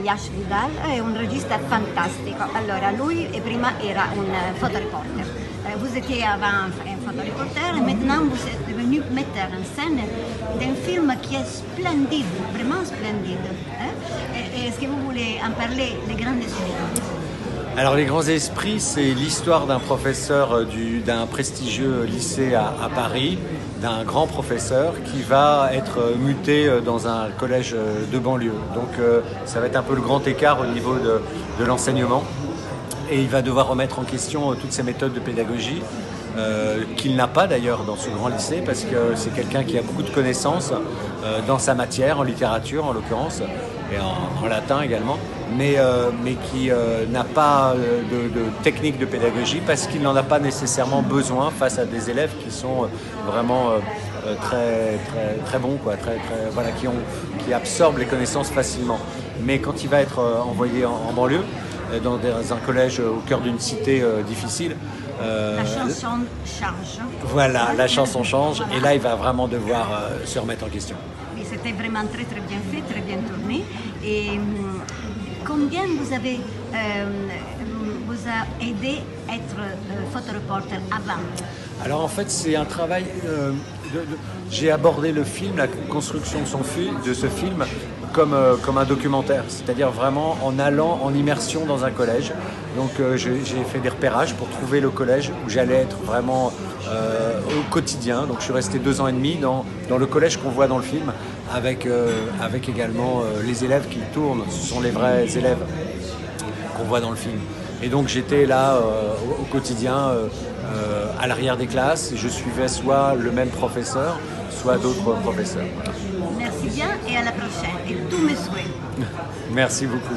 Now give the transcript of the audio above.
Yash Vidal, è un regista fantastico. Allora, lui prima era un fotoreporter. Vous étiez avant un photoreporter et maintenant vous êtes devenu metteur en scène d'un film qui est splendide, vraiment splendide. Est-ce que vous voulez en parler, Les Grands Esprits? Alors Les Grands Esprits, c'est l'histoire d'un professeur d'un prestigieux lycée à Paris, d'un grand professeur qui va être muté dans un collège de banlieue. Donc ça va être un peu le grand écart au niveau de l'enseignement. Et il va devoir remettre en question toutes ses méthodes de pédagogie, qu'il n'a pas d'ailleurs dans ce grand lycée, parce que c'est quelqu'un qui a beaucoup de connaissances dans sa matière, en littérature en l'occurrence, et en latin également, mais qui n'a pas de technique de pédagogie parce qu'il n'en a pas nécessairement besoin face à des élèves qui sont vraiment très bons, quoi, voilà, qui absorbent les connaissances facilement. Mais quand il va être envoyé en banlieue, dans un collège au cœur d'une cité difficile. La chanson change. Voilà, la chanson change, voilà. Et là il va vraiment devoir se remettre en question. Oui, c'était vraiment très bien fait, très bien tourné. Et combien vous a aidé à être photoreporter avant? Alors en fait c'est un travail, j'ai abordé le film, la construction de ce film comme un documentaire, c'est-à-dire vraiment en allant en immersion dans un collège. Donc j'ai fait des repérages pour trouver le collège où j'allais être vraiment au quotidien. Donc je suis resté 2 ans et demi dans le collège qu'on voit dans le film, avec également les élèves qui tournent, ce sont les vrais élèves qu'on voit dans le film. Et donc j'étais là au quotidien, à l'arrière des classes, je suivais soit le même professeur, soit d'autres professeurs. Merci bien et à la prochaine. Et tous mes souhaits. Merci beaucoup.